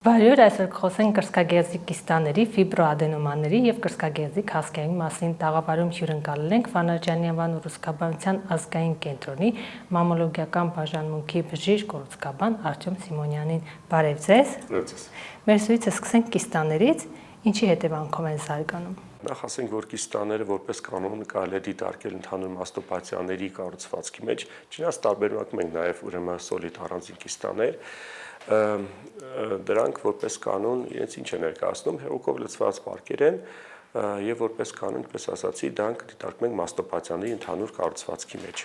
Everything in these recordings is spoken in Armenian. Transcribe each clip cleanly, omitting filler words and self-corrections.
Բարյոր այսօր կխոսենք կրծքագեղձի կիստաների, ֆիբրոադենոմանների և կրծքագեղձի հասկերի մասին տաղավարում հյուրընկալել ենք Վանարջյանի անվան ուռուցքաբանության ազգային կենտրոնի մամմոլոգիական բաժանմունքի բժիշկ ուռուցքաբան Արտյոմ Սիմոնյանին։ Բարև ձեզ։ Մեր զրույցը սկսենք կիստաներից, ինչի հետևանքով են զարգանում։ Նախ ասենք, որ կիստաները որպես կանոն կարելի է դիտարկել ընդհանուր մաստոպաթիաների կառուցվածքի մեջ, չնայած տարբերակում ենք նաև ուրեմն սոլիդ առանձին կիստաներ, դրանք որպես կանոն իրենց ինչ է ներկայացնում, հեղուկով լցված պարկեր են եւ որպես կանոն, ինչպես ասացի, դրանք դիտարկում ենք մաստոպաթիաների ընդհանուր կառուցվածքի մեջ։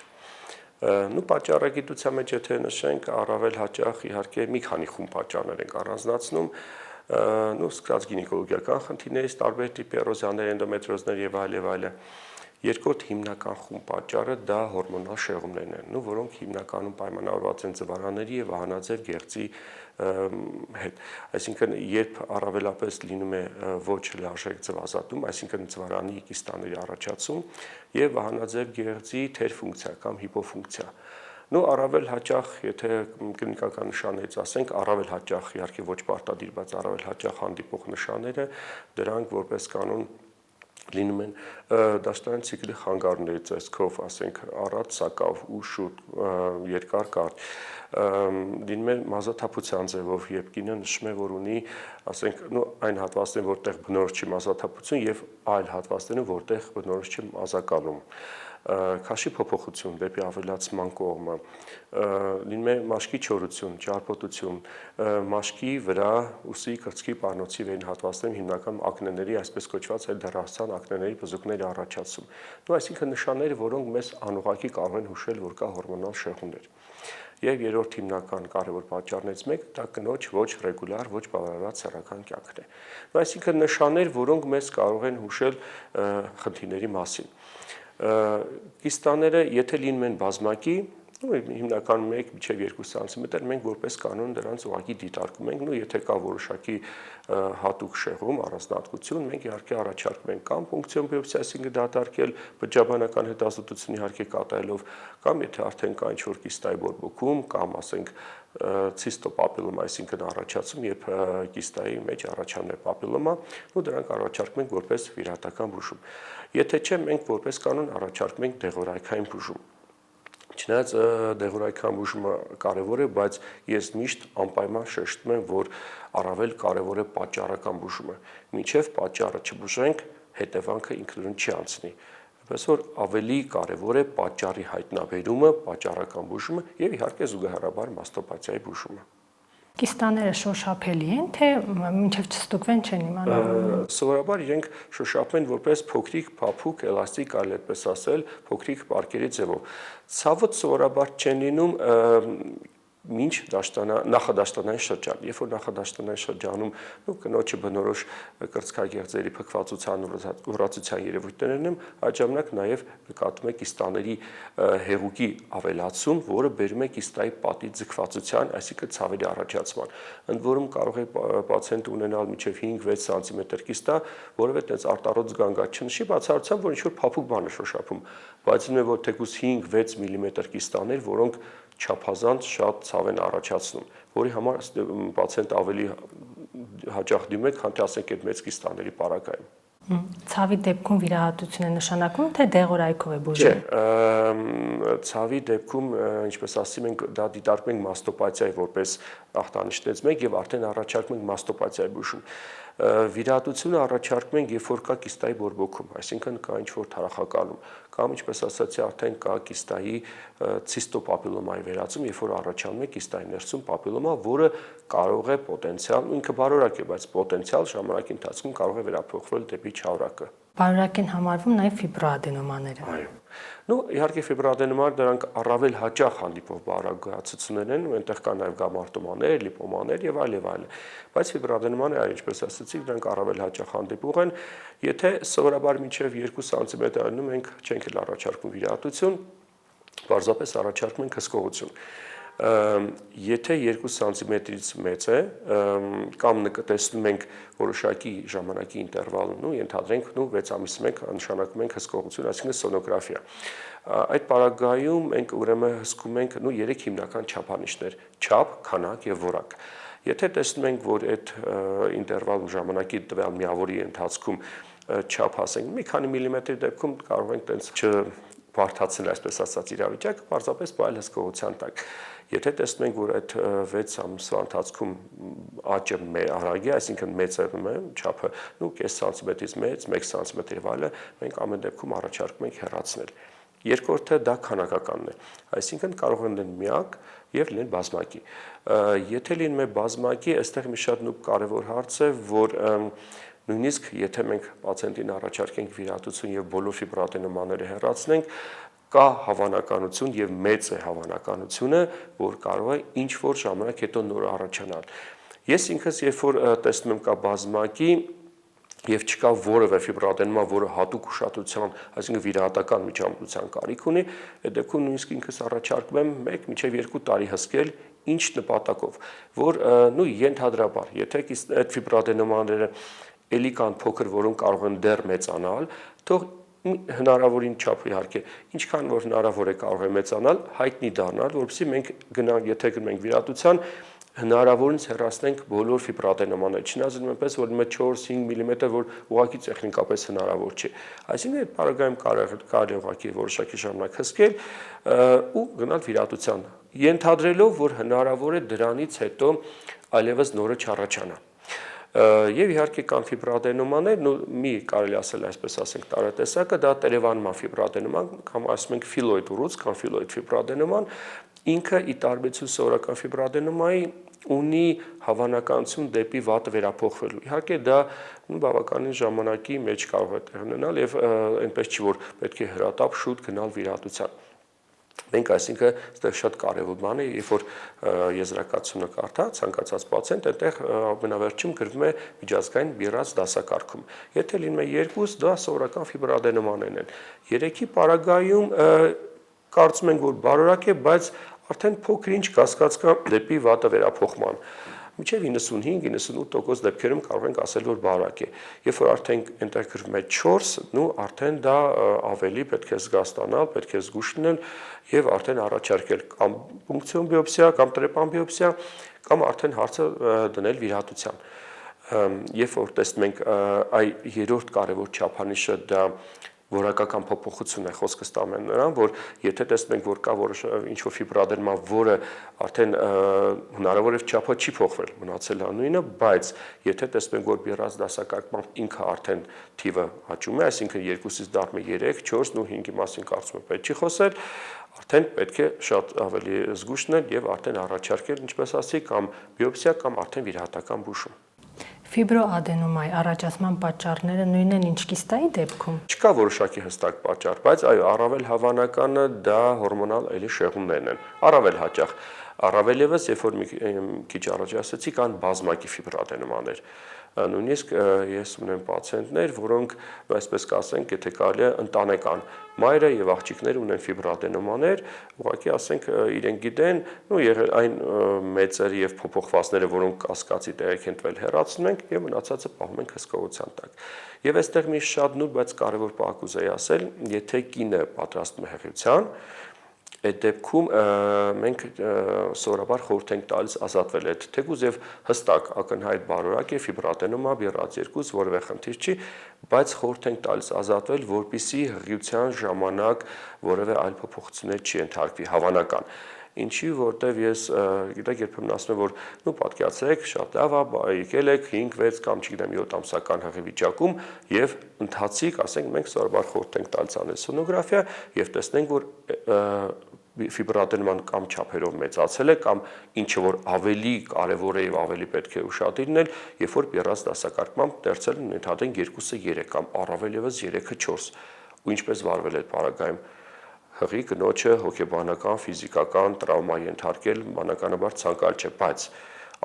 Պատճառագիտության մեջ եթե նշենք, առավել հաճախ իհարկե մի քանի խումբ պատճառներ ենք առանձնացնում, սկսած գինեկոլոգիական խնդիրներից, տարբեր տիպի էրոզիաներ, էնդոմետրիոզներ եւ այլ։ Երկրորդ հիմնական խումբ պատճառը դա հորմոնալ շեղումներն են, որոնք հիմնականում պայմանավորված են ձվարանների եւ վահանաձև գեղձի հետ։ Այսինքն, երբ առավելապես լինում է ոչ լարժեք ձվազատում, այսինքն ձվարանի կիստաների առաջացում եւ վահանաձև գեղձի թերֆունկցիա կամ հիպոֆունկցիա։ Առավել հաճախ, եթե կլինիկական նշաններից ասենք, առավել հաճախ իհարկե ոչ պարտադիր, բայց առավել հաճախ հանդիպող նշանները դրանք որպես կանոն լինում են դաշտային ցիկլի խանգարումների տեսքով, ասենք առատ, սակավ ու շուտ երկար կարճ, լինում է մազաթափության ձևով, երբ կինը նշում է, որ ունի, ասենք, այն հատվածներում, որտեղ բնորոշ չի մազաթափություն եւ այլ հատվածներում, որտեղ բնորոշ չի մազակալում, քաշի փոփոխություն դեպի ավելացման կողմը, լինում է մաշկի չորություն, ճարպոտություն, մաշկի վրա, ուսի, կրծքի, պարանոցի վերին հատվածներում հիմնական ակնեների, այսպես կոչված դեռահասության ակնեների բզուկների առաջացում։ Այսինքն նշանները, որոնք մեզ անուղղակի կարող են հուշել, որ կա հորմոնալ շեղումներ։ Եվ երրորդ հիմնական կարևոր պատճառներից մեկը դա կնոջ ոչ ռեգուլար, ոչ բավարարված սեռական կյանքն է։ Այսինքն նշաններ, որոնք մեզ կարող են հուշել խնդիրների մասին։ Կիստաները, եթե լինում են բազմակի, հիմնականում 1-2 սանտիմետր, մենք որպես կանոն դրանց ուղղակի դիտարկում ենք, եթե կա որոշակի հատուկ շեղում, առանձնահատկություն, մենք իհարկե առաջարկում ենք կամ պունկցիոն բիոպսիա, այսինքն դատարկել բջջաբանական հետազոտություն իհարկե կատարելով, կամ եթե արդեն կա ինչ-որ կիստայի բորբոքում, կամ ասենք ցիստոպապիլոմա, այսինքն առաջացում, երբ կիստայի մեջ առաջանում է պապիլոմա, դրանք առաջարկում ենք որպես վիրահատական բուժում։ Եթե չէ, մենք որպես կանոն առաջարկում ենք դեղորայքային բուժում։ Չնայած դեղորայքյան բուժումը կարևոր է, բայց ես միշտ անպայման շեշտում եմ, որ առավել կարևոր է պատճառական բուժումը։ Մինչև պատճառը չբուժենք, հետևանքը ինքնուրույն չի անցնի։ Այնպես որ ավելի կարևոր է պատճառի հայտնաբերումը, պատճառական բուժումը եւ իհարկե զուգահեռաբար մաստոպաթիայի բուժումը։ Կիստաները շոշափելի են, թե մինչև չստուգվեն չեն իմանալու։ Սովորաբար իրենք շոշափում են որպես փոքրիկ, փափուկ, էլաստիկ, կարելի է այդպես ասել, փոքրիկ պարկերի ձևով։ Ցավոտ սովորաբար չեն լինում մինչ նախադաշտանային շրջան, երբ որ նախադաշտանային շրջանում կնոջը բնորոշ կրծքագեղձերի փքվածության ուռածության երևույթներն են, այդ ժամանակ նաև նկատվում է կիստաների հեղուկի ավելացում, որը բերում է կիստայի պատի ձգվածության, այսինքն ցավերի առաջացման։ Ընդ որում կարող է պացիենտը ունենալ մինչև 5-6 սանտիմետր կիստա, որովհետև այդպես արտարոց զգանգատ չնշի, բացառությամբ, որ ինչ-որ փափուկ բան է շոշափում, բայց ինձ որ թեկուզ 5-6 մմ կիստաներ, որոնք չափազանց շատ ցավ են առաջացնում, որի համար պացիենտը ավելի հաճախ դիմում է, քան թե ասենք այդ մեծ կիստաների պարագայում։ Ցավի դեպքում վիրահատություն է նշանակում, թե դեղորայքով է բուժում։ Չէ, ցավի դեպքում, ինչպես ասում ենք, դա դիտարկում ենք մաստոպաթիայի որպես ախտանիշներից մեկ եւ արդեն առաջարկում ենք մաստոպաթիայի բուժում։ Վիրահատությունը առաջարկում ենք, երբ որ կա կիստայի բորբոքում, այսինքն կա ինչ-որ թարախակալում, կամ ինչպես ասացի, արդեն կա կիստայի ցիստոպապիլոմայի վերածում, երբ որ առաջանում է կիստայի ներսում պապիլոմա, որը կարող է պոտենցիալ, ինքը բարորակ է, բայց պոտենցիալ ժամանակի ընթացքում կարող է վերափոխվել դեպի չավրակը։ Բարորակ են համարվում նաև ֆիբրոադենոմաները։ Այո։ Իհարկե ֆիբրոադենոմաներ դրանք առավել հաճախ հանդիպող բարակ գոյացություններ են, այնտեղ կան նաև գամարտոմաներ, լիպոմաներ եւ այլ։ Բայց ֆիբրոադենոմաները, ինչպես ասացի, դրանք առավել հաճախ հանդիպող են, եթե սովորաբար մինչև 2 սանտիմետր անում ենք, չենք էլ առաջարկում վիրահատություն, պարզապես առաջարկում ենք հսկողություն։ Եթե 2 սանտիմետրից մեծ է, կամ տեսնում ենք որոշակի ժամանակի ինտերվալ, ենթադրենք 6 ամիսի մեկ նշանակում ենք հսկողություն, այսինքն սոնոգրաֆիա։ Այդ պարագայում մենք ուրեմն հսկում ենք 3 հիմնական չափանիշներ՝ չափ, քանակ եւ որակ։ Եթե տեսնում ենք, որ այդ ինտերվալ ժամանակի տվյալ միավորի ընթացքում չափ ասենք մի քանի միլիմետրի դեպքում կարող ենք տենց չբարդացնել այսպես ասած իրավիճակը, պարզապես բայել հսկողության տակ։ Եթե տեսնում ենք, որ այդ 6 ամսվա ընթացքում աճը արագ է, այսինքն մեծանում է չափը, կես սանտիմետրից մեծ, 1 սանտիմետր եւ այլը, մենք ամեն դեպքում առաջարկում ենք հեռացնել։ Երկրորդը դա քանակականն է, այսինքն կարող են լինել միակ եւ լինել բազմակի։ Եթե լինում է բազմակի, այստեղ մի շատ կարևոր հարց է, որ նույնիսկ եթե մենք պացիենտին առաջարկենք վիրահատություն եւ բոլոր ֆիբրոադենոմաները հեռացնենք, կա հավանականություն եւ մեծ է հավանականությունը, որ կարող է ինչ որ ժամանակ հետո նոր առաջանալ։ Ես ինքս երբ որ տեսնում եմ կա բազմակի եւ չկա որևէ ֆիբրոադենոմա, որը հատուկ ուշադրության, այսինքն վիրահատական միջամտության կարիք ունի, այդ դեպքում նույնիսկ ինքս առաջարկում եմ 1 մինչեւ 2 տարի հսկել, ինչ նպատակով, որ ենթադրաբար, եթե այդ ֆիբրոադենոմաները էլի կան փոքր, որոնք կարող են դեռ մեծանալ, թող հնարավորին չափ իհարկե, ինչքան որ հնարավոր է կարող է մեծանալ, հայտնի դառնալ, որովհետեւ մենք գնանք, եթե գնում ենք վիրահատության, հնարավորինս հեռացնենք բոլոր ֆիբրոադենոմաները, չնայած այնպես որ 4-5 մմ, որ ուղղակի տեխնիկապես հնարավոր չէ։ Այսինքն այդ պարագայում կարելի ուղղակի որոշակի ժամանակ հսկել ու գնալ վիրահատության, ենթադրելով, որ հնարավոր է դրանից հետո այլևս նորը չառաջանա։ Եվ իհարկե կան ֆիբրոադենոմաներ, մի կարելի ասել այսպես ասենք տարատեսակը, դա տերևանման ֆիբրոադենոման, կամ ասում ենք ֆիլոիդ ուռուցք կամ ֆիլոիդ ֆիբրոադենոման, ինքը ի տարբերություն սովորական ֆիբրոադենոմայի ունի հավանականություն դեպի վատ վերափոխվելու։ Իհարկե դա բավականին ժամանակի մեջ կարող է տեղ ունենալ եւ այնպես չի որ պետք է հրատապ շուտ գնալ վիրահատության։ Մենք այսինքն այստեղ շատ կարևոր բան է, երբ որ եզրակացությունը կարդա ցանկացած պացիենտ, այդտեղ ամենավերջում գրվում է միջազգային բիրած դասակարգում։ Եթե լինում է 2, դա սովորական ֆիբրոադենոմաներն են։ 3-ի պարագայում կարծում ենք, որ բարորակ է, բայց արդեն փոքր ինչ կասկած կա դեպի վատը վերափոխման։ Մինչև 95-98% դեպքերում կարող ենք ասել, որ բարակ է։ Երբ որ արդեն այնտեղ գրվում է 4, արդեն դա ավելի պետք է զգաստանալ, պետք է զգուշ լինել եւ արդեն առաջարկել կամ պունկցիոն բիոպսիա, կամ տրեպան բիոպսիա, կամ արդեն հարցը դնել վիրահատության։ Երբ որ տեսնում ենք այ երրորդ կարևոր չափանիշը դա որակական փոփոխություն է, խոսքը ստանում են նրան, որ եթե տեսնում ենք, որ կա ինչ որ ֆիբրոադենոմա, որը արդեն հնարավոր է չափը չի փոխվել, մնացել է նույնը, բայց եթե տեսնում ենք, որ բիրած դասակարգմամբ ինքը արդեն թիվը աճում է, այսինքն 2-ից դառնում է 3, 4 ու 5-ի մասին կարծում եմ պետք չի խոսել, արդեն պետք է շատ ավելի զգուշ լինել եւ արդեն առաջարկել, ինչպես ասի, կամ բիոպսիա կամ արդեն վիրահատական բուժում։ Ֆիբրոադենոմայի առաջացման պատճառները նույնն են ինչ կիստայի դեպքում։ Չկա որոշակի հստակ պատճառ, բայց այո, առավել հավանականը դա հորմոնալ էլի շեղումներն են։ Առավել հաճախ, առավել եւս, երբ որ մի քիչ առաջ ասացի, կան բազմակի ֆիբրոադենոմաներ։ Նույնիսկ ես ունեմ պացիենտներ, որոնք, այսպես կասենք, եթե կարելի է ընտանեկան մայրը եւ աղջիկները ունեն ֆիբրոադենոմաներ, ուղղակի ասենք իրենք գիտեն, այն մեծերը եւ փոփոխվածները, որոնք կասկածի տեղեկ են տվել, հեռացնում ենք եւ մնացածը պահում ենք հսկողության տակ։ Եվ այստեղ մի շատ նուրբ, բայց կարևոր բան կուզեի ասել, եթե կինը պատրաստվում է հղիության, այդ դեպքում մենք սովորաբար խորհուրդ ենք տալիս ազատվել այդ թեկուզ եւ հստակ ակնհայտ բարորակ է ֆիբրոադենոմա, բիրած 2, որևէ խնդիր չի, բայց խորհուրդ ենք տալիս ազատվել, որպեսզի հղիության ժամանակ որևէ այլ փոփոխություններ չի ենթարկվի հավանական։ Ինչի որտեվ ես գիտեք երբեմն ասում եմ որ պատկերացրեք շատ լավ է եկել եք 5-6 կամ չգիտեմ 7 ամսական հղի վիճակում եւ ընթացիկ ասենք մենք սովորաբար խորհուրդ ենք տալիս անել սոնոգրաֆիա եւ տեսնենք որ ֆիբրոադենոման կամ չափերով մեծացել է կամ ինչը որ ավելի կարևոր է եւ ավելի պետք է ուշադիր լինել, երբ որ բիրած դասակարգմամբ դերցել են ընդհանրեն 2-ը 3 կամ առավել եւս 3-ը 4 ու ինչպես վարվել այդ պարագայում հղի կնոջը հոգեբանական, ֆիզիկական տրավմա ենթարկել բնականաբար ցանկալ չէ, բայց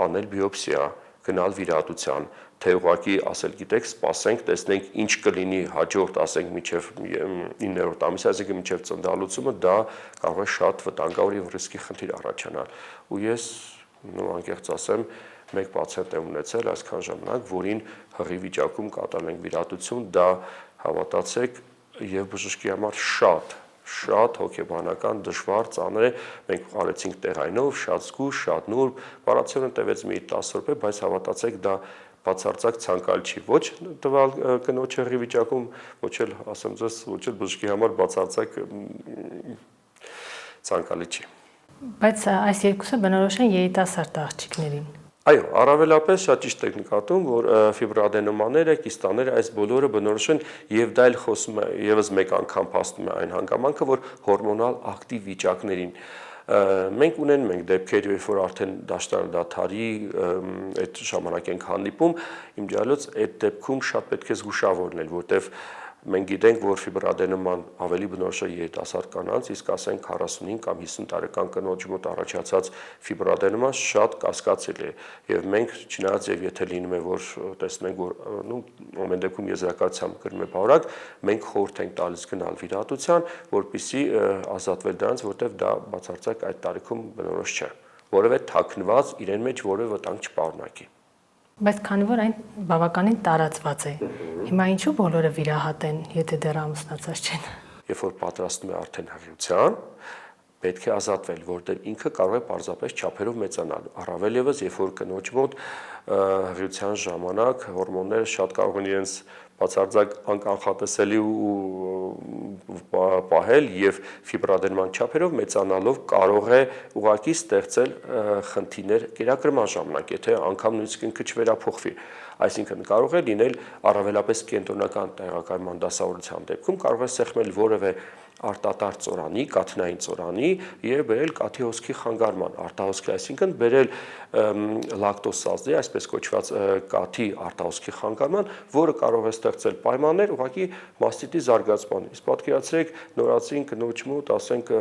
անել բիոպսիա, գնալ վիրահատության, թե ուղղակի ասել գիտեք, սպասենք, տեսնենք ինչ կլինի հաջորդ, ասենք մինչև 9-րդ ամիսը, այսինքն մինչև ծննդալուծումը, դա կարող է շատ վտանգավոր եւ ռիսկի խնդիր առաջանալ։ Ու ես անկեղծ ասեմ, մեկ պացիենտ եմ ունեցել այսքան ժամանակ, որին հղի վիճակում կատարել ենք վիրահատություն, դա հավատացեք եւ բժշկի համար շատ հոգեբանական, դժվար, ծանր է։ Մենք արեցինք տեղայնով, շատ զգուշ, շատ նուրբ, բառացիոնը տևեց մի 10 րոպե, բայց հավատացեք, դա բացարձակ ցանկալի չի, ոչ տվյալ կնոջ հեղի վիճակում, ոչ էլ, ասեմ ձեզ, ոչ էլ բժշկի համար բացարձակ ցանկալի չի։ Բայց այս երկուսը բնորոշ են երիտասարդ աղջիկներին։ Այո, առավելապես շատ ճիշտ եք նկատում, որ ֆիբրոադենոմաները, կիստաները, այս բոլորը բնորոշ են եւ դա էլ խոսում է եւս մեկ անգամ փաստում է այն հանգամանքը, որ հորմոնալ ակտիվ վիճակներին մենք ունենք դեպքեր, երբ որ արդեն դաշտարդաթարի այդ ժամանակ ենք հանդիպում, իմ ջալոց այդ դեպքում շատ պետք է զգուշավորել, որտեվ մենք գիտենք, որ ֆիբրոադենոման ավելի բնորոշ է երիտասարդ կանանց, իսկ ասենք 45 կամ 50 տարեկան կնոջ մոտ առաջացած ֆիբրոադենոման շատ կասկածելի է եւ մենք չնայած եւ եթե լինում է որ տեսնենք որ ամեն դեպքում եզրակացությամբ կրում է բարակ, մենք խորհուրդ ենք տալիս գնալ վիրահատության, որպեսզի ազատվել դրանց, որտեվ դա բացարձակ այդ տարիքում բնորոշ չէ, որովհետեւ թաքնված իրեն մեջ որևէ վտանգ չպարունակի։ Բայց քանի որ այն բավականին տարածված է, հիմա ինչու բոլորը վիրահատեն, եթե դեռ ամուսնացած չեն։ Երբ որ պատրաստվում է արդեն հղիության, պետք է ազատվել, որտեղ ինքը կարող է պարզապես չափերով մեծանալ։ Առավել ևս, երբ որ կնոջ մոտ հղիության ժամանակ հորմոնները շատ կարող են իրենց բացարձակ անկանխատեսելի ու պահել եւ ֆիբրոադենոման չափերով մեծանալով կարող է ուղղակի ստեղծել խնդիրներ կերակրման ժամանակ, եթե անգամ նույնիսկ ինքը չվերափոխվի։ Այսինքն կարող է լինել առավելապես կենտրոնական տեղակայման դասավորության դեպքում կարող է սեղմել որևէ արտատար ծորանի, կաթնային ծորանի եւ բերել կաթի հոսքի խանգարման, արտահոսքի, այսինքն բերել լակտոզազդի, այսպես կոչված կաթի արտահոսքի խանգարման, որը կարող է ստեղծել պայմաններ ուղղակի մաստիտի զարգացման։ Իսկ պատկերացրեք նորածին կնոջ մոտ, ասենք,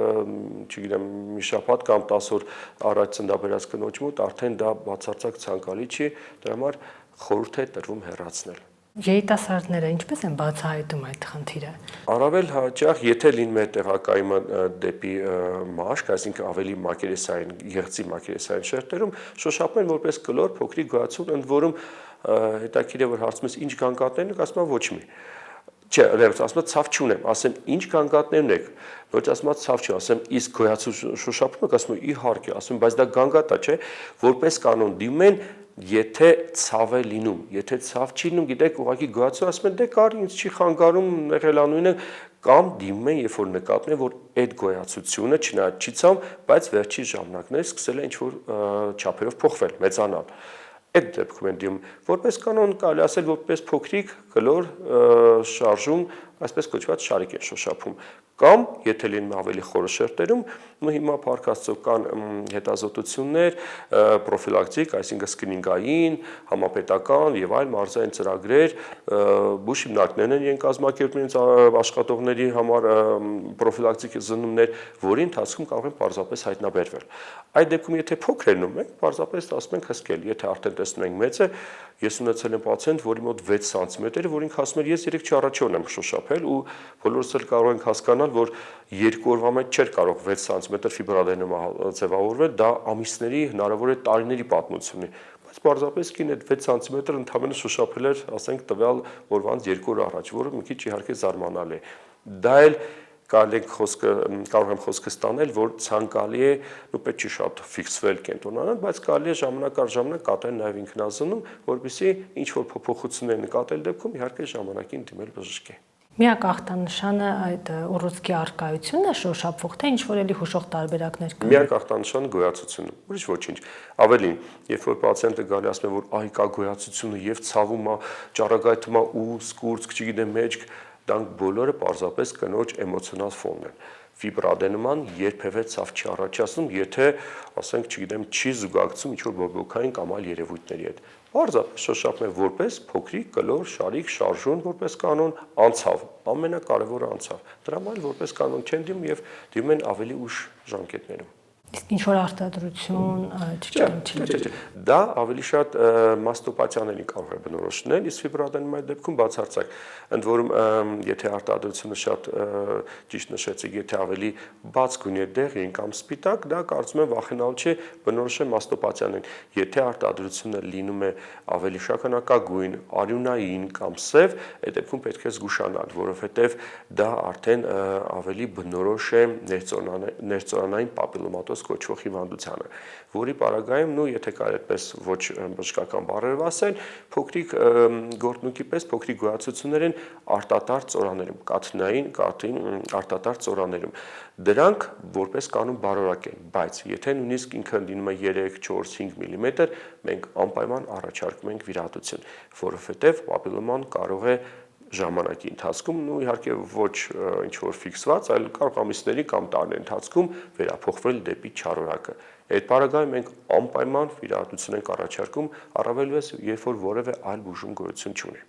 չգիտեմ, մի շաբաթ կամ 10 օր առաջ ծննդաբերած կնոջ մոտ արդեն դա բացարձակ ցանկալի չի, դրա համար խորհուրդ է տրվում հեռացնել։ Երիտասարդները ինչպես են բացահայտում այդ խնդիրը։ Առավել հաճախ, եթե լինում է տեղակայումը դեպի մաշկ, այսինքն ավելի մակերեսային, եղծի մակերեսային շերտերում, շոշափում են որպես կլոր փոքրիկ գոյացություն, ընդ որում հետաքրքիր է որ հարցում ես ինչ գանգատներ եք, ասում եմ ոչ մի։ Չէ, ասում եմ ցավ չունեմ, ասեմ ինչ գանգատներն եք, ոչ ասում եմ ցավ չունեմ, ասեմ իսկ գոյացություն շոշափում եք, ասում եմ իհարկե, ասում բայց դա գանգատ է, չէ, որպես կանոն դիմում են եթե ցավ է լինում, եթե ցավ չի լինում, գիտեք, ուղղակի գոյացություն ասում են դե կար ինձ չի խանգարում եղելանույնը կամ դիմում են, երբ որ նկատում են, որ այդ գոյացությունը չնայած չի ցավ, բայց վերջի ժամանակներ սկսել է ինչ-որ չափերով փոխվել, մեծանալ։ Այդ դեպքում են դիմում, որպես կանոն կարելի ասել, որպես փոքրիկ կլոր շարժում, այսպես կոչված շարիկ են շոշափում։ Կամ եթե լինում ավելի խորը շերտերում, հիմա փառք Աստծո կան հետազոտություններ, պրոֆիլակտիկ, այսինքն սկրինինգային, համապետական եւ այլ մարզային ծրագրեր, բուժ հիմնարկներն են իրեն կազմակերպում իրենց աշխատողների համար պրոֆիլակտիկ զննումներ, որի ընթացքում կարող են պարզապես հայտնաբերվել։ Այդ դեպքում եթե փոքր են մենք պարզապես ասում ենք հսկել, եթե արդեն տեսնում ենք մեծ է, ես ունեցել եմ պացիենտ, որի մոտ 6 սանտիմետր, որ ինքը ասում էր ես 3 չառաջոն եմ շոշափել ու բոլորս էլ կարող ենք հասկանալ, որ 2 օրվա մեջ չէր կարող 6 սանտիմետր ֆիբրոադենոմա ձևավորվել, դա ամիսների, հնարավոր է տարիների պատմություն է, բայց պարզապես կին այդ 6 սանտիմետր ընդհանրապես շոշափել էր, ասենք տվյալ օրվանից 2 օր առաջ, որը մի քիչ իհարկե զարմանալի է։ Դա էլ կարող եմ խոսքը ստանել, որ ցանկալի է, պետք չի շատ ֆիքսվել կենտրոնանալ, բայց կարելի է ժամանակ առ ժամանակ կատարել նաև ինքնազննում, որպեսզի ինչ որ փոփոխություններ նկատել դեպքում իհարկե ժամանակին դիմել բժշկի։ Միակ ախտանշանը այդ ուռուցքի առկայությունն է շոշափվող, թե ինչ որ էլի հուշող տարբերակներ կան։ Միակ ախտանշանը գոյացությունը, ուրիշ ոչինչ։ Ավելին, երբ որ պացիենտը գալի ասում է, որ այ կա գոյացությունը եւ ցավում է, ճառագայթում է ու սկուրծք, չգիտեմ, մեջք, դրանք բոլորը պարզապես կնոջ էմոցիոնալ ֆոնն են։ Ֆիբրոադենոման երբևէ ցավ չի առաջացնում, եթե, ասենք, չգիտեմ, չի զուգակցում ինչ-որ բողոքային կամ այլ երևույթների հետ։ Պարզապես շոշափում է որպես փոքրիկ կլոր շարիկ շարժուն որպես կանոն անցավ, ամենակարևորը անցավ։ Դրա համար որպես կանոն չեն դիմում եւ դիմում են ավելի ուշ ժամկետներում։ Իսկ ինչ որ արտադրություն, Չէ, դա ավելի շատ մաստոպաթիաներին կարող է բնորոշնել, իսկ ֆիբրոադենոմայի դեպքում բացարձակ, ընդ որում եթե արտադրությունը շատ ճիշտ նշեցիք, եթե ավելի բաց գույնի դեղին կամ սպիտակ, դա կարծում եմ վախենալ չի բնորոշել մաստոպաթիաներին։ Եթե արտադրությունը լինում է ավելի շագանակագույն, արյունային կամ սև, այդ դեպքում պետք է զգուշանալ, որովհետև դա արդեն ավելի բնորոշ է ներծորանային պապիլոմատոզ կոչվող հիվանդությանը, որի պարագայում, եթե կարելի այդպես ոչ բժշկական բառերով ասել, փոքրիկ գործնուկի պես փոքրիկ գոյացություններ են արտատարծ ծորաներում, կաթնային արտատարծ ծորաներում։ Դրանք որպես կանոն բարորակ են, բայց եթե նույնիսկ ինքը լինում է 3, 4, 5 մմ, մենք անպայման առաջարկում ենք վիրահատություն, որովհետև պապիլոման կարող է ժամանակի ընթացքում, իհարկե ոչ ինչ որ ֆիքսված, այլ կարող ամիսների կամ տարիների ընթացքում վերափոխվել դեպի չարորակը։ Այդ պարագայում մենք անպայման վիրահատություն ենք առաջարկում, առավելևս երբ որ որևէ այլ բուժում գոյություն չունի։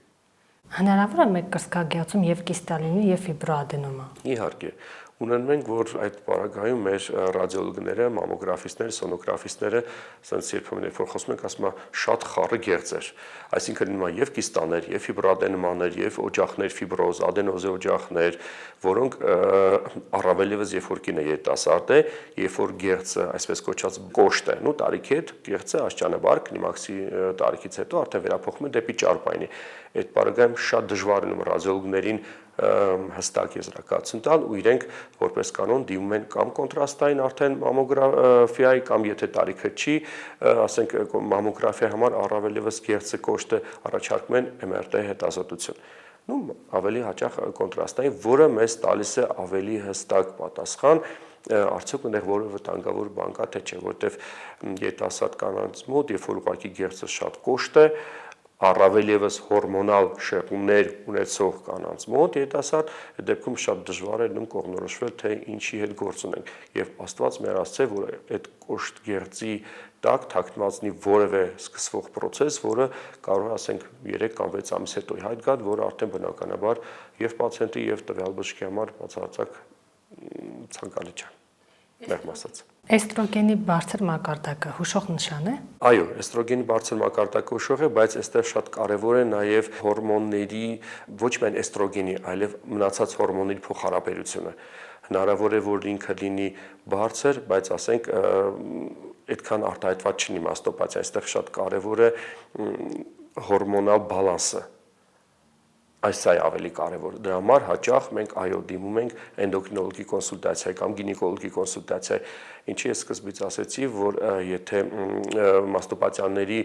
Հնարավոր է մեկ կրծքագեղձում եւ կիստա լինի եւ ֆիբրոադենոմա։ Իհարկե, ունենում ենք, որ այդ պարագայում մեր ռադիոլոգները, մամոգրաֆիստները, սոնոգրաֆիստները, ասենց երբեմն երբ որ խոսում ենք, ասում են շատ խառը գեղձեր, այսինքն լինում է եւ կիստաներ, եւ ֆիբրոադենոմաներ, եւ օջախներ, ֆիբրոզ, ադենոզե օջախներ, որոնք առավելևս երբ որ կինը երիտասարդ է, երբ որ գեղձը, այսպես կոչված կոշտ է, տարիքի հետ գեղձը աշճանաբար կլիմաքսի տարիքից հետո արդեն վերափոխվում է դեպի ճարպայինի։ Այդ պարագայում շատ դժվար է ռադիոլոգներին հստակ եզրակացություն տալ ու իրենք որպես կանոն դիմում են կամ կոնտրաստային արդեն մամոգրաֆիայի կամ եթե տարիքը չի, ասենք մամոգրաֆիայի համար առավելևս գեղձը կոշտը առաջարկում են MRT հետազոտություն։ Ավելի հաճախ կոնտրաստային, որը մեզ տալիս է ավելի հստակ պատասխան, արդյոք այնտեղ որևէ վտանգավոր բան կա թե չէ, որովհետև երիտասարդ կանանց մոտ, երբ որ ուղղակի գեղձը շատ կոշտ է, առավել եւս հորմոնալ շեղումներ ունեցող կանանց մոտ երիտասարդ, այդ դեպքում շատ դժվար է կողմնորոշվել, թե ինչի հետ գործ ունենք, եւ Աստված մեր ասցե, որ այդ կոշտ գեղձի տակ թաքնվածնի որևէ սկսվող process, որը կարող է ասենք 3 կամ 6 ամիս հետո հայտ գա, որը արդեն բնականաբար եւ պացիենտի եւ տվյալ բժշկի համար բացարձակ ցանկալի չէ։ Մեղմ ասած։ Էստրոգենի բարձր մակարդակը հուշող նշան է։ Այո, էստրոգենի բարձր մակարդակը հուշող է, բայց այստեղ շատ կարևոր է նաև հորմոնների, ոչ միայն էստրոգենի, այլև մնացած հորմոնների փոխհարաբերությունը։ Հնարավոր է, որ ինքը լինի բարձր, բայց ասենք այդքան արտահայտված չլինի մաստոպաթիա, այստեղ շատ կարևոր է հորմոնալ բալանսը։ Այս է ավելի կարևոր։ Դրա համար հաճախ մենք դիմում ենք էնդոկրինոլոգի կոնսուլտացիա կամ գինեկոլոգի կոնսուլտացիա, ինչի ես սկզբից ասացի, որ եթե մաստոպաթիաների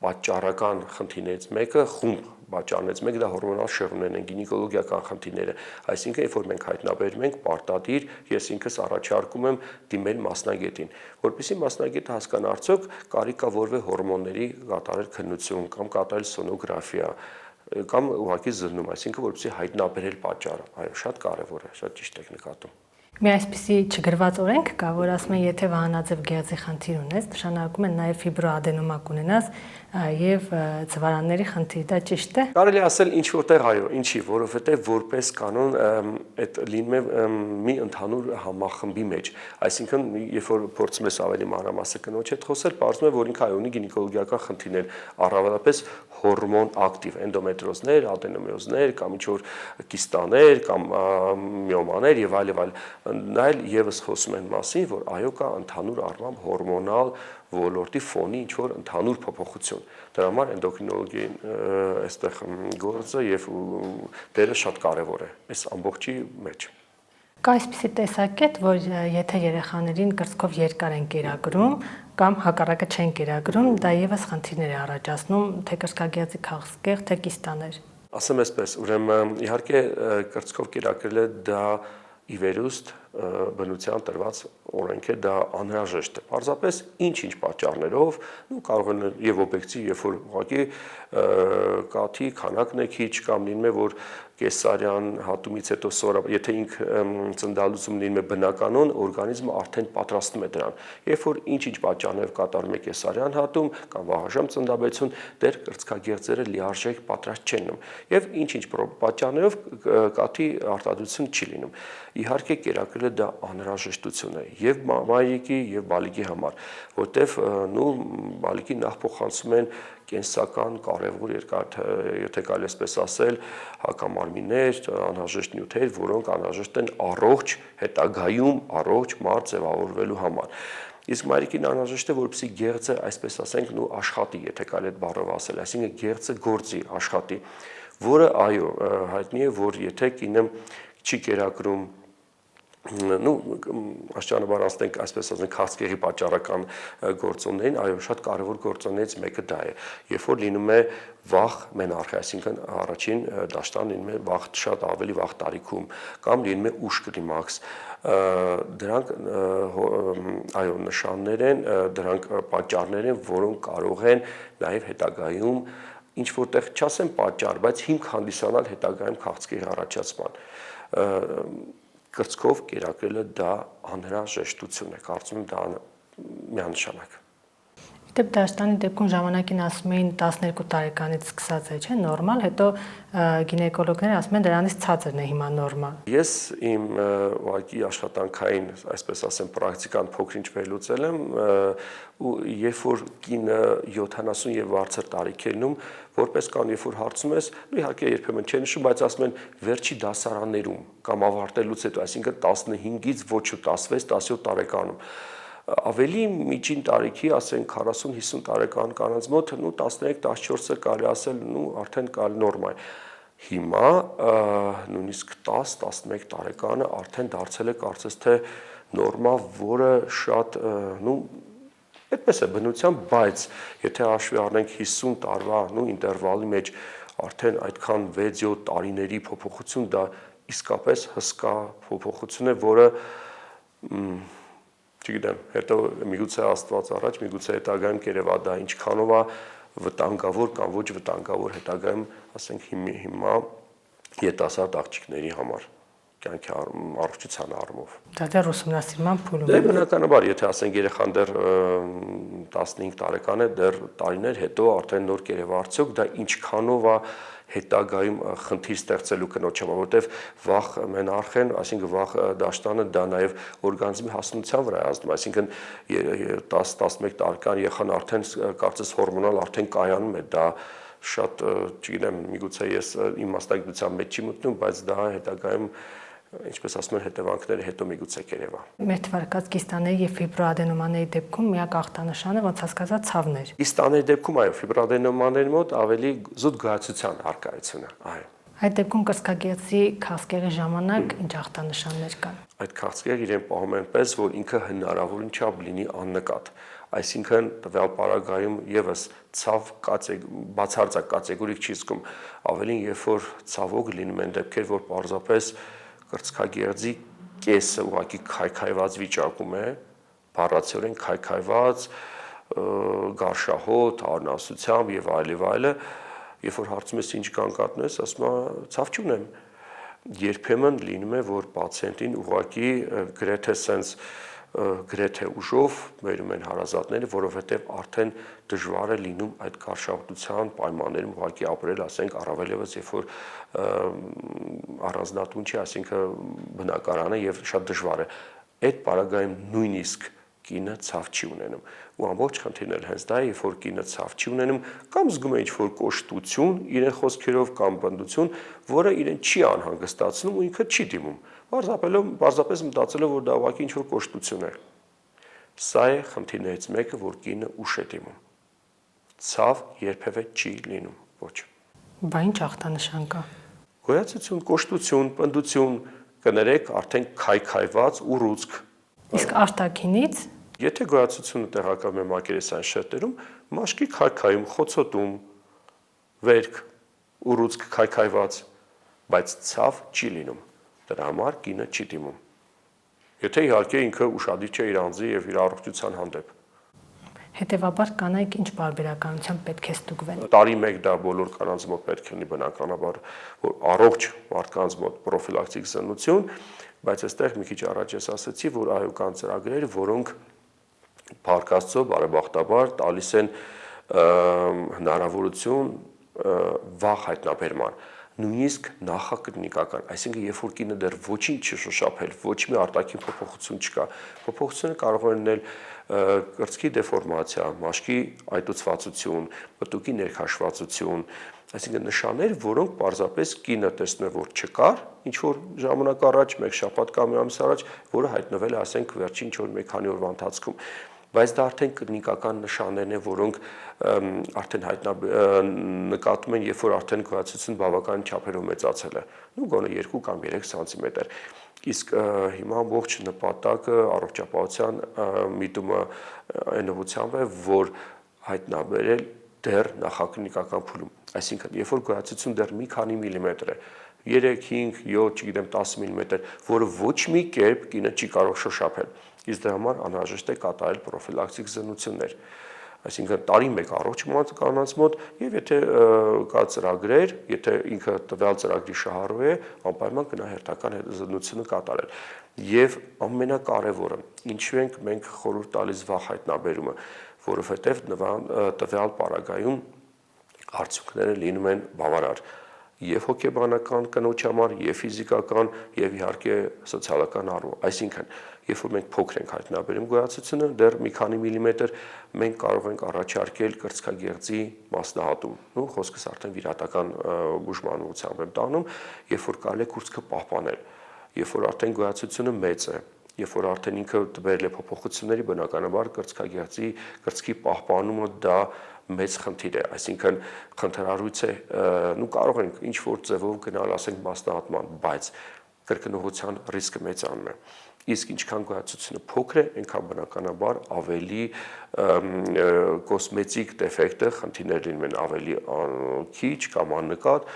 պատճառական խնդիրներից մեկը խումբ պատճառներից մեկը դա հորմոնալ շեղումներն են, գինեկոլոգիական խնդիրները, այսինքն երբ որ մենք հայտնաբերում ենք պարտադիր, ես ինքս առաջարկում եմ դիմել մասնագետին, որպեսզի մասնագետը հասկանա արդյոք կարիք կա որևէ հորմոնների կատարել քննություն կամ կատարել սոնոգրաֆիա կամ ուղղակի զննում, այսինքն որպեսզի հայտնաբերել պատճառը, այո, շատ կարևոր է, շատ ճիշտ եք նկատում։ Մի այսպիսի չգրված օրենք կա, որ ասում են, եթե վահանաձև գեղձի խնդիր ունես, նշանակում են նաև ֆիբրոադենոմա կունենաս եւ ծվարանների խնդիր, դա ճիշտ է։ Կարելի ասել ինչ որտեղ այո, ինչի, որովհետեւ որպես կանոն այդ լինում է մի ընդհանուր համախմբի մեջ, այսինքն երբ որ փորձում ես ավելի մանրամասը կնոջ հետ խոսել, պարզվում է, որ ինքը այո ունի գինեկոլոգիական խնդիրներ, առավելապես հորմոն ակտիվ էնդոմետրիոզներ, ադենոմիոզներ կամ ինչ որ կիստաներ կամ միոմաներ եւ այլ նայել եւս խոսում են մասին, որ այո կա ընդհանուր առմամբ հորմոնալ ոլորտի ֆոնի ինչ որ ընդհանուր փոփոխություն։ Դրա համար էնդոկրինոլոգիայի այստեղ գործը եւ դերը շատ կարեւոր է այս ամբողջի մեջ։ Կա այսպիսի տեսակետ, որ եթե երեխաներին կրծքով երկար են կերակրում կամ հակառակը չեն կերակրում, դա եւս խնդիրներ է առաջացնում, թե կրծքագեղձի քաղցկեղ, թե կիստաներ։ Ասեմ այսպես, ուրեմն իհարկե կրծքով կերակրելը դա ի վերուստ բնության տրված օրենք է, դա անհրաժեշտ է։ Պարզապես ինչ-ինչ պատճառներով, կարող են եւ օբյեկտիվ, երբ որ ուղղակի կաթի քանակն է քիչ կամ լինում է, որ կեսարյան հատումից հետո եթե ինքը ծննդալուծում լինում է բնականon, օրգանիզմը արդեն պատրաստում է դրան։ Երբ որ ինչ-ինչ պատճառներով կատարում է կեսարյան հատում կամ վաղաժամ ծննդաբերություն, դեռ կրծքագեղձերը լիարժեք պատրաստ չեն լինում։ Եվ ինչ-ինչ պատճառներով կաթի արտադրություն չի լինում։ Իհարկե կերակրելը կերակրել է դա անհրաժեշտություն է եւ մայրիկի եւ բալիկի համար, որտեվ բալիկի նախ փոխանցում են կենսական կարևոր եթե կարելի էսպես ասել հակամարմիններ, անհրաժեշտ նյութեր, որոնք անհրաժեշտ են առողջ հետագայում առողջ մարդ ձևավորվելու համար։ Իսկ մայրիկին անհրաժեշտ է, որպեսզի գեղձը, այսպես ասենք, աշխատի, եթե կարելի է բառով ասել, այսինքն գեղձը գործի, աշխատի, որը այո, հայտնի է, որ եթե կինը չի կերակրում աշճանաբար ասենք, այսպես ասենք, քաղցկեղի պատճառական գործոններին, այո, շատ կարևոր գործոններից մեկը դա է, երբ որ լինում է վաղ մենարխ, այսինքն առաջին դաշտան լինում է շատ ավելի վաղ տարիքում, կամ լինում է ուշ կլիմաքս, դրանք այո նշաններ են, դրանք պատճառներ են, որոնք կարող են նաև հետագայում ինչ որտեղ չասեմ պատճառ, բայց հիմք հանդիսանալ հետագայում քաղցկեղի առաջացման կրծքով կերակրելը դա անհրաժեշտություն է, կարծում եմ դա միանշանակ։ Դեպ դաշտանի դեպքում ժամանակին ասում էին 12 տարեկանից սկսած է, չէ՞, նորմալ, հետո գինեկոլոգները ասում են դրանից ցածրն է հիմա նորմալ։ Ես իմ ուղղակի աշխատանքային, այսպես ասեմ, պրակտիկան փոքր-ինչ վերլուծել եմ, ու երբ որ կինը 70 եւ բարձր տարիքերնում, որպես կան, երբ որ հարցում ես, իհարկե երբեմն չեն նշում, բայց ասում են վերջի դասարաններում կամ ավարտելուց հետո, այսինքն 15-ից ոչ 16-17 տարեկանում ավելի միջին տարիքի, ասենք 40-50 տարեկան կանանց մոտ 13-14-ը կարելի ասել, արդեն նորմալ է։ Հիմա նույնիսկ 10-11 տարեկանը արդեն դարձել է կարծես թե նորմա, որը շատ այդպես է բնությամբ, բայց եթե հաշվի առնենք 50 տարվա ինտերվալի մեջ արդեն այդքան 6-7 տարիների փոփոխություն, դա իսկապես հսկա փոփոխություն է, որը չգիտեմ, հետո միգուցե Աստված առաջ, միգուցե հետագայում կերևա դա ինչքանով է վտանգավոր կամ ոչ վտանգավոր հետագայում, ասենք հիմա ետասարդ աղջիկների համար կյանքի առողջության առումով։ Դա դեռ ուսումնասիրման փուլում է։ Բնականաբար, եթե ասենք երեխան դեռ 15 տարեկան է, դեռ տարիներ հետո արդեն նոր կերևա արդյոք դա ինչքանով է հետագայում խնդիր ստեղծելու կնոջ համար, որտեվ վաղ մենարխեն, այսինքն վաղ դաշտանը դա նաև օրգանիզմի հասունության վրա է ազդում, այսինքն 10-11 տարեկան երեխան արդեն կարծես հորմոնալ արդեն կայանում է, դա շատ, չգիտեմ, միգուցե ես իմ մասնագիտության մեջ չի մտնում, բայց դա հետագայում ինչպես ասում են հետևանքները հետո միգուցե կերևա։ Մեր թվարկած կիստաների եւ ֆիբրոադենոմաների դեպքում միակ ախտանշանը ոնց հասկացա ցավն էր։ Կիստաների դեպքում այո, ֆիբրոադենոմաների մոտ ավելի զուտ գոյացության առկայությունը, այո։ Այդ դեպքում կրծքագեղձի քաղցկեղի ժամանակ ինչ ախտանշաններ կան։ Այդ քաղցկեղը իրեն պահում են պես, որ ինքը հնարավորին չափ լինի աննկատ։ Այսինքն տվյալ պարագայում եւս ցավ բացարձակ կատեգորիկ չի զգում, ավելին երբ որ ցավոք լինում են դեպքեր, որ պարզապես կրծքագեղձի կեսը ուղղակի քայքայված վիճակում է, բառացիորեն քայքայված, գարշահոտ, արնասությամբ եւ այլը, երբ որ հարցում ես ինչ կան կատնես, ասում է ցավ չունեմ։ Երբեմն լինում է, որ պացիենտին ուղղակի գրեթե ուժով բերում են հարազատները, որովհետև արդեն դժվար է լինում այդ գարշահոտության պայմաններում ուղղակի ապրել, ասենք առավել եւս երբ որ առանձնատուն չի, այսինքն բնակարանը եւ շատ դժվար է։ Այդ պարագայում նույնիսկ կինը ցավ չի ունենում։ Ու ամբողջ խնդիրն էլ հենց դա է, երբ որ կինը ցավ չի ունենում կամ զգում է ինչ-որ կոշտություն իրեն խոսքերով կամ բնդություն, որը իրեն չի անհանգստացնում ու ինքը չի դիմում։ Պարզապես մտածելով, որ դա ուղղակի ինչ-որ կոշտություն է։ Սա է խնդիրներից մեկը, որ կինը ուշ է դիմում։ Ցավ երբևէ չի լինում, ոչ։ Բա ինչ ախտանշան կա։ Գոյացություն, կոշտություն, պնդություն, կներեք արդեն քայքայված ուռուցք։ Իսկ արտաքինից Եթե գոյացությունը տեղակայվում է մակերեսային շերտերում, մաշկի քայքայում, խոցոտում, վերք, ուռուցք քայքայված, բայց ցավ չի լինում։ Դրա համար կինը չի դիմում։ Եթե իհարկե ինքը ուշադիր չէ իր անձի եւ իր առողջության հանդեպ։ Հետևաբար կանայք ինչ բարբերականությամբ պետք է ստուգվեն։ Տարի մեկ դա բոլոր կանանց մոտ պետք է լինի բնականաբար, որ առողջ մարդկանց մոտ պրոֆիլակտիկ զննություն, բայց այստեղ մի քիչ առաջ ես ասացի, որ այո կան ծրագրեր, որոնք Փառք Աստծո, բարեբախտաբար տալիս են հնարավորություն վաղ հայտնաբերման։ նույնիսկ նախակլինիկական, այսինքն երբ որ կինը դեռ ոչինչ չշոշափել, ոչ մի արտաքին փոփոխություն չկա, փոփոխությունը կարող է լինել կրծքի դեֆորմացիա, մաշկի այտուցվածություն, մտուկի ներքաշվածություն, այսինքն նշաններ, որոնք պարզապես կինը տեսնում է, որ չկար, ինչ որ ժամանակ առաջ, մեկ շաբաթ կամ մի ամիս առաջ, որը հայտնվել է, ասենք, վերջին 4 մի քանի օրվա ընթացքում, բայց դա արդեն կլինիկական նշաններն են, որոնք արդեն նկատում են, երբ որ արդեն գոյացությունը բավական չափերով մեծացել է, ու գոնե 2 կամ 3 սանտիմետր։ Իսկ հիմա ամբողջ նպատակը առողջապահության միտումը այն ուղղությամբ է, որ հայտնաբերել դեռ նախակլինիկական փուլում, այսինքն երբ որ գոյացությունը դեռ մի քանի միլիմետր է, 3, 5, 7, չգիտեմ 10 միլիմետր, որը ոչ մի կերպ կինը չի կարող շոշափել, իսկ դրա համար անհրաժեշտ է կատարել պրոֆիլակտիկ զննություններ, այսինքն տարի մեկ առողջ կանանց մոտ, եւ եթե կա ծրագրեր, եթե ինքը տվյալ ծրագրի շահառու է, անպայման գնա հերթական զննությունը կատարել։ Եվ ամենակարևորը, ինչու ենք մենք խորհուրդ տալիս վաղ հայտնաբերումը, որովհետեւ տվյալ պարագայում արդյունքները լինում են բավարար եւ հոգեբանական կնոջ համար, եւ ֆիզիկական, եւ իհարկե սոցիալական առումով։ Այսինքն, երբ որ մենք փոքր ենք հայտնաբերում գոյացությունը, դեռ մի քանի միլիմետր, մենք կարող ենք առաջարկել կրծքագեղձի մասնահատում։ Ու խոսքս արդեն վիրահատական բուժման ուղղությամբ եմ տանում, երբ որ կարելի է կուրծքը պահպանել, երբ որ արդեն գոյացությունը մեծ է, երբ որ արդեն ինքը տվել է փոփոխությունների, բնականաբար կրծքի պահպանումը դա մեծ խնդիր է, այսինքն խնդրառույց է, կարող ենք ինչ որ ձևով գնալ, ասենք մասնահատման, բայց կրկնողության ռիսկը մեծանում է։ Իսկ ինչքան գոյացությունը փոքր է, այնքան բնականաբար ավելի կոսմետիկ դեֆեկտը խնդիրներ լինում են ավելի քիչ կամ աննկատ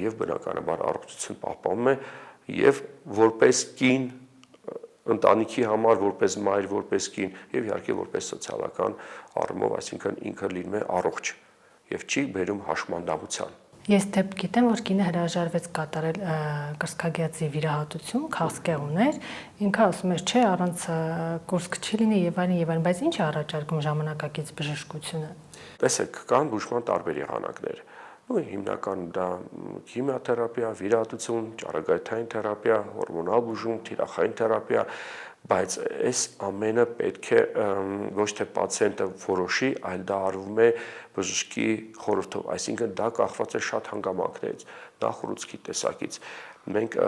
եւ բնականաբար առողջություն պահպանում է եւ որպես կին ընտանիքի համար, որպես մայր, որպես կին եւ իհարկե որպես սոցիալական առումով, այսինքն ինքը լինում է առողջ եւ չի բերում հաշմանդամության։ Ես դեպք գիտեմ, որ կինը հրաժարվեց կատարել կրծքագեղձի վիրահատություն, քաղցկեղ ուներ, ինքը ասում էր, չէ, առանց կուրծք չի լինի եւ այլն, բայց ինչ է առաջարկում ժամանակակից բժշկությունը։ Տեսեք, կան բուժման տարբեր եղանակներ։ Հիմնական դա քիմիոթերապիա, վիրահատություն, ճառագայթային թերապիա, հորմոնալ բուժում, թիրախային թերապիա, բայց այս ամենը պետք է ոչ թե պացիենտը որոշի, այլ դա արվում է բժշկի խորհրդով, այսինքն դա կախված է շատ հանգամանքներից, նախուռուցքի տեսակից։ Մենք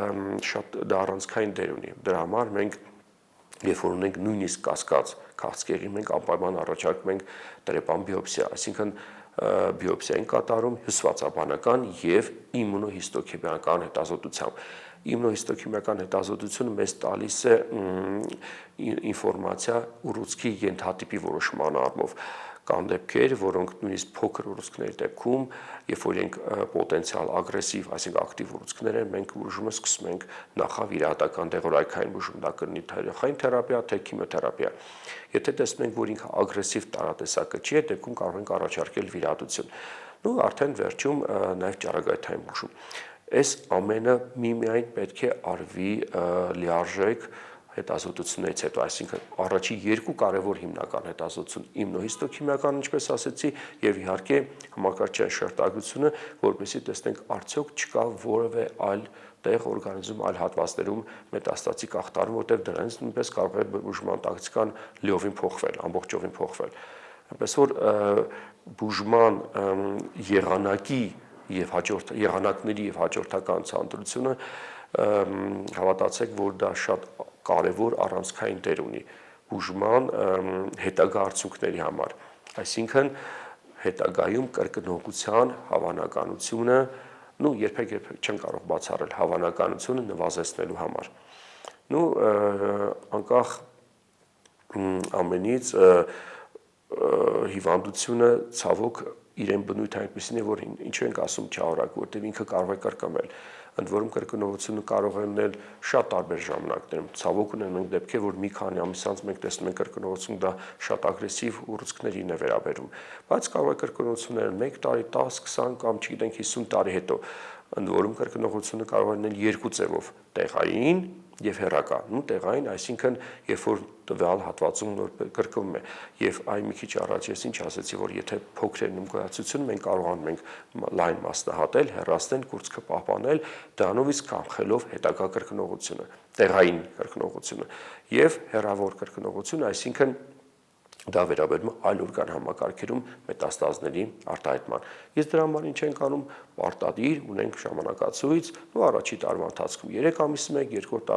շատ դա առանցքային դեր ունի։ Դրա համար մենք երբ որ ունենք նույնիսկ կասկած քաղցկեղի, մենք անպայման առաջարկում ենք տրեպան բիոպսիա, այսինքն բիոպսիային կատարում հյուսվածաբանական եւ իմունոհիստոքիմիական հետազոտությամբ։ Իմունոհիստոքիմիական հետազոտությունը մեզ տալիս է ինֆորմացիա ուռուցքի ենթատիպի որոշման առումով։ Կան դեպքեր, որոնք նույնիսկ փոքր ուռուցքների դեպքում, երբ որ ենք պոտենցիալ ագրեսիվ, այսինքն ակտիվ ուռուցքներ են, մենք բուժումը սկսում ենք նախավիրահատական դեղորայքային բուժում, դա կլինի թիրախային թերապիա, թե քիմիոթերապիա։ Եթե տեսնում ենք, որ ինքը ագրեսիվ տարատեսակը չի, այդ դեպքում կարող ենք առաջարկել վիրահատություն։ Արդեն վերջում նաև ճառագայթային բուժում։ Այս ամենը միմիայն պետք է արվի լիարժեք հետազոտություններից հետո, այսինքն առաջի 2 կարևոր հիմնական հետազոտություն իմունոհիստոքիմիական, ինչպես ասեցի, եւ իհարկե համակարգչային շերտագրությունը, որպեսզի տեսնենք արդյոք չկա որևէ այլ տեղ օրգանիզմում, այլ հատվածներում մետաստատիկ ախտարում, որտեղ դրանից նույնպես կարող է բուժման տակտիկան լիովին փոխվել, ամբողջովին փոխվել։ Այնպես որ բուժման եղանակի եւ եղանակների եւ հաջորդական ցանտրությունը հավատացեք, որ դա շատ կարևոր առանցքային դեր ունի բուժման հետագա արդյունքների համար, այսինքն հետագայում կրկնողության հավանականությունը, երբեք չեն կարող բացառել հավանականությունը նվազեցնելու համար։ Անկախ ամենից հիվանդությունը ցավոք իրեն բնույթ այնպեսին է, որ ինչու ենք ասում չարագ, որտեղ ինքը կարող է կրկնվել, ընդ որում կրկնողությունը կարող է լինել շատ տարբեր ժամանակներում։ Ցավոք ունենք դեպքեր, որ մի քանի ամիս անց մենք տեսնում ենք կրկնողություն, դա շատ ագրեսիվ ուռուցքներին է վերաբերում, բայց կարող է կրկնողությունները 1 տարի, 10, 20 կամ չգիտենք 50 տարի հետո, ընդ որում կրկնողությունը կարող է լինել 2 ձևով՝ տեղային, եւ հեռակա, տեղային, այսինքն երբ որ տվյալ հատվածում նոր կրկնվում է եւ այ մի քիչ առաջ ես ինչ ասացի, որ եթե փոքր է նմկայացություն մենք կարողանում ենք լայն մասնահատել, հեռացնել, կուրծքը պահպանել, դրանով իսկ կանխելով հետագա կրկնողությունը, տեղային կրկնողությունը եւ հեռավոր կրկնողությունը, այսինքն դա վերաբերում է այլ օրգան համակարգերում մետաստազների արտահայտման։ Ես դրա համար ինչ ենք անում, պարտադիր ունենք ժամանակացույց, առաջի տարվա ընթացքում 3 ամիսի մեկ, երկրորդ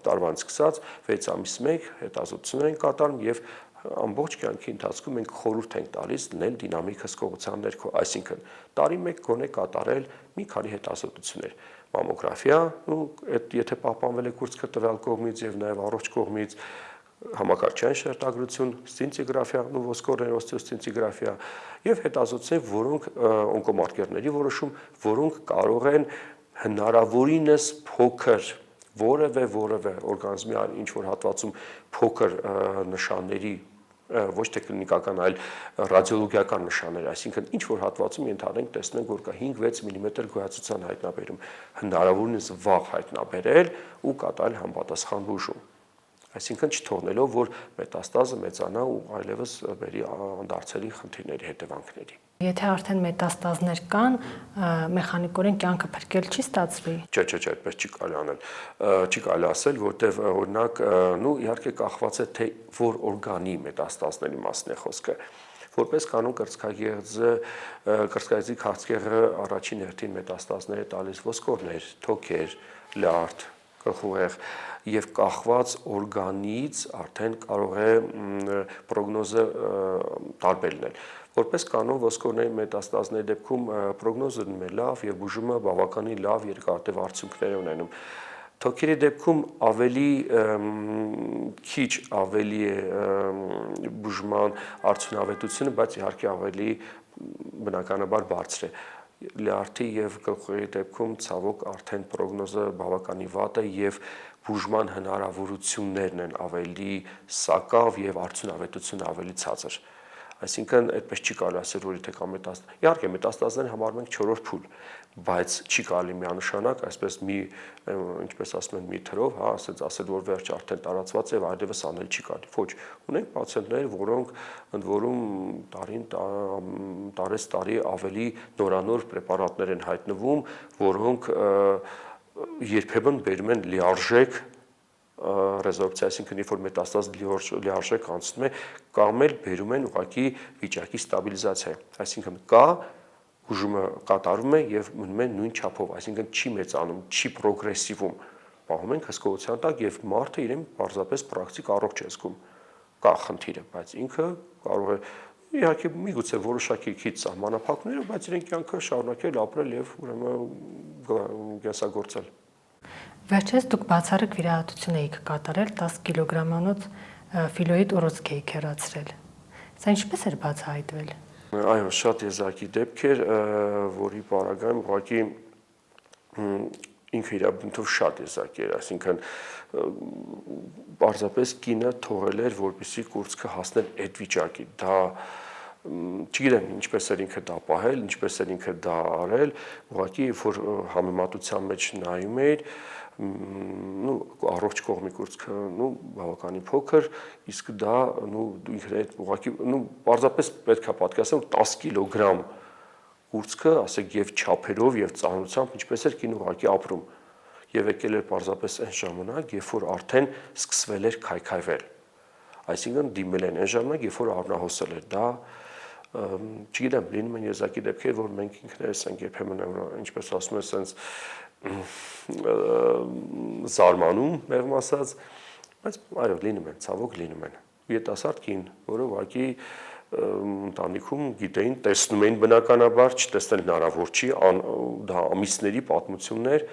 տարվանից սկսած 6 ամիսի մեկ հետազոտություններ են կատարում եւ ամբողջ կյանքի ընթացքում մենք խորհուրդ ենք տալիս լինել դինամիկ հսկողության ներքո, այսինքն տարի մեկ գոնե կատարել մի քանի հետազոտություններ։ Մամոգրաֆիա, եթե պահպանվել է կուրծքը տվյալ կողմից եւ նաեւ առողջ կողմից, համակարգչային շերտագրություն, սցինցիգրաֆիա, ոսկորների օստեոսցինցիգրաֆիա եւ հետազոտություններ, որոնք օնկոմարկերների որոշում, որոնք կարող են հնարավորինս փոքր որևէ օրգանիզմի ինչ որ հատվածում փոքր նշանների ոչ թե կլինիկական, այլ ռադիոլոգիական նշաններ, այսինքն ինչ որ հատվածում ընդհանրենք տեսնենք, որ կա 5-6 մմ գոյացության հայտնաբերում, հնարավորինս վաղ հայտնաբերել ու կատարել համապատասխան բուժում։ Այսինքն չթողնելով, որ մետաստազը մեծանա ու այլևս բերի անդարձելի խնդիրների հետևանքների։ Եթե արդեն մետաստազներ կան, մեխանիկորեն կյանքը փրկել չի ստացվի։ Չէ, այդպես չի կարելի անել։ Չի կարելի ասել, որտեվ օրինակ, իհարկե կախված է թե որ օրգանի մետաստազների մասն է խոսքը։ Որպես կանոն կրծքագեղձի քաղցկեղը առաջին հերթին մետաստազներ է տալիս ոսկորներ, թոքեր, լյարդ, գլխուղեղ եւ կախված օրգանից արդեն կարող է պրոգնոզը տարբեր լինել։ Որպես կանոն ոսկորների մետաստազների դեպքում պրոգնոզը լինում է լավ եւ բուժումը բավականին լավ երկարատև արդյունքներ ունենում։ Թոքերի դեպքում ավելի քիչ ավելի է բուժման արդյունավետությունը, բայց իհարկե ավելի բնականաբար բարձր է։ Լյարդի եւ գլխուղեղի դեպքում ցավոք արդեն պրոգնոզը բավականին վատ է եւ բուժման հնարավորություններն են ավելի սակավ եւ արդյունավետությունը ավելի ցածր։ Այսինքն այդպես չի կարելի ասել, որ եթե կա մետաստազ, իհարկե մետաստազները համարվում են 4-րդ փուլ, բայց չի կարելի միանշանակ այսպես ինչպես ասում են, մի թրով, ասած ասել, որ վերջ արդեն տարածված է եւ այլևս անել չի կարելի։ Ոչ, ունենք պացիենտներ, որոնք ընդ որում տարի ավելի նորանոր պրեպարատներ են հայտնվում, որոնք երբեմն բերում են լիարժեք ռեզորբցիա, այսինքն երբ որ մետաստազ լիարժեք անցնում է, կամ էլ բերում են ուղղակի վիճակի ստաբիլիզացիա, այսինքն կա բուժումը կատարում է եւ մնում է նույն չափով, այսինքն չի մեծանում, չի պրոգրեսիվում, պահում ենք հսկողության տակ եւ մարդը իրեն պարզապես պրակտիկ առողջ է զգում, կա խնդիրը, բայց ինքը կարող է իհարկե միգուցե որոշակի քիչ սահմանափակումները, բայց իրեն կյանքը շարունակել ապրել եւ ուրեմն կենսագործել։ Վերջերս դուք բացառիկ վիրահատություն եք կատարել 10 կիլոգրամանոց ֆիլոիդ ուռուցք եք հեռացրել։ Սա ինչպես էր բացահայտվել։ Այո, շատ եզակի դեպք էր, որի պարագայում ուղղակի ինքը իր բնույթով շատ եզակի էր, այսինքն պարզապես կինը թողել էր, որպեսզի կուրծքը հասներ այդ վիճակի։ Դա չգիտեմ ինչպես էր ինքը դա պահել, ինչպես էր ինքը դա արել, ուղղակի որ համեմատության մեջ նայում էր, առողջ կողմի կուրծքը բավականին փոքր, իսկ դա ինքն այդ ուղղակի պարզապես պետք է պատկերացնել 10 կիլոգրամ կուրծքը, ասեք եւ չափերով եւ ծանրությամբ ինչպես էր կին ուղղակի ապրում։ Եվ եկել էր պարզապես այն ժամանակ, երբ որ արդեն սկսվել էր քայքայվել։ Այսինքն դիմել են այն ժամանակ, երբ որ առնահոսել էր դա, չգիտեմ, լինում են եզակի դեպքեր, որ մենք ինքներս ենք երբեմն ինչպես ասում են, sense զարմանում, մեղմ ասած, բայց այո, լինում են, ցավոք լինում են։ Երիտասարդ կին, որը ուղղակի ընտանիքում գիտեին, տեսնում էին բնականաբար, չտեսնել հնարավոր չի, դա ամիսների պատմություններ,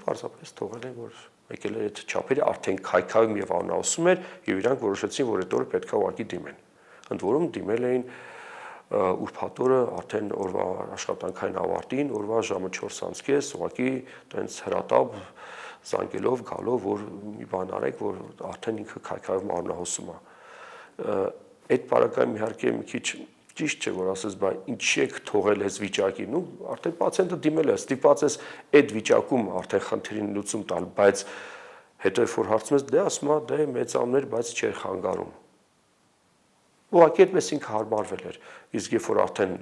պարզապես թողել են, որ եկել էր այդ չափերը, արդեն քայքայում եւ անհասում էր, եւ իրանք որոշեցին, որ այդ օրը պետք է ուղղակի դիմեն։ Ընդ որում դիմել էին ուրբաթ օրը արդեն օրվա աշխատանքային ավարտին, օրվա ժամը 4:30, ուղղակի տենց հրատապ զանգելով գալով, որ մի բան արեք, որ արդեն ինքը քայքայում անհասում է։ Այդ պարագայում իհարկե մի քիչ ճիշտ չէ, որ ասես, բայ ինչի եք թողել այս վիճակին, արդեն պացիենտը դիմել է, ստիպված է այդ վիճակում արդեն խնդրին լուծում տալ, բայց Հետո երբ որ հարցում ես, դե ասում է, դե մեծանում էր, բայց չէր խանգարում։ Ուղղակի այդպես ինքը հարմարվել էր, իսկ երբ որ արդեն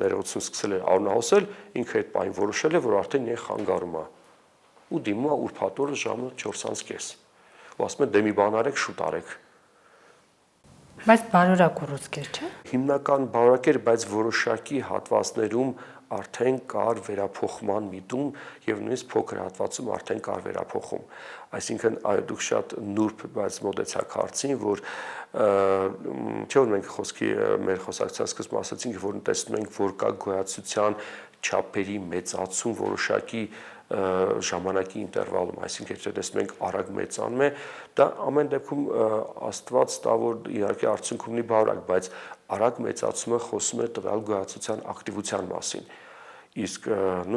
ներողություն սկսել էր արունահոսել, ինքը այդ պահին որոշել է, որ արդեն իրեն խանգարում է։ Ու դիմում է ուրբաթ օրը ժամը 4:30։ Ու ասում է, դե մի բան արեք, շուտ արեք։ Բայց բարորակ ուռուցք էր, չէ՞։ Հիմնական բարորակ էր, բայց որոշակի հատվածներում արդեն կար վերափոխման միտում եւ նույնիսկ փոքր հատվածում արդեն կար վերափոխում։ Այսինքն դուք շատ նուրբ բայց մոտեցաք հարցին, որ չէ՞ որ մենք խոսքի մեր խոսակցության սկզբում ասացինք, որ տեսնում ենք, որ կա գոյացության չափերի մեծացում որոշակի ժամանակի ինտերվալում, այսինքն եթե տեսնում ենք արագ մեծանում է, դա ամեն դեպքում Աստված տա, որ իհարկե արդյունք ունի բարակ, բայց արագ մեծացումը խոսում է տվյալ գոյացության ակտիվության մասին։ Իսկ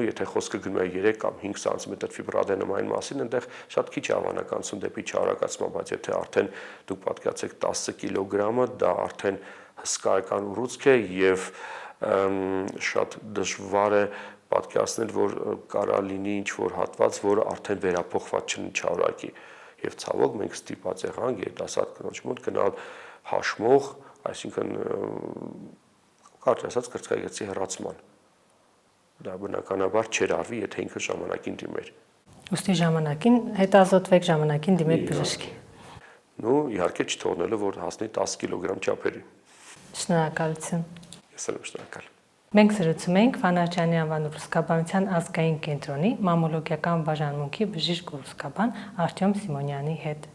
եթե խոսքը գնում է 3 կամ 5 սանտիմետր ֆիբրոադենոմային մասին, այնտեղ շատ քիչ է հավանականություն դեպի չարագացման, բայց եթե արդեն դուք պատկերացեք 10 կիլոգրամը, դա արդեն հսկայական ուռուցք է եւ շատ դժվար է պատկերացնել, որ կարա լինի ինչ-որ հատված, որը արդեն վերափոխված չլինի չարագի։ Եվ ցավոք մենք ստիպված եղանք երիտասարդ կնոջ մոտ գնալ հաշմող, այսինքն կարճ ասած կրծքագեղձի հեռացման։ Դա բնականաբար չէր արվի, եթե ինքը ժամանակին դիմեր։ Ուստի ժամանակին հետազոտվեք, ժամանակին դիմեք բժշկի։ Ну, իհարկե չթողնելով, որ հասնի 10 կիլոգրամ չափերի։ Շնորհակալություն։ Ես եմ շնորհակալ։ Մենք զրուցում ենք Ֆանարջյանի անվան ուռուցքաբանության ազգային կենտրոնի մամմոլոգիական բաժանմունքի բժիշկ ուռուցքաբան Արտյոմ Սիմոնյանի հետ։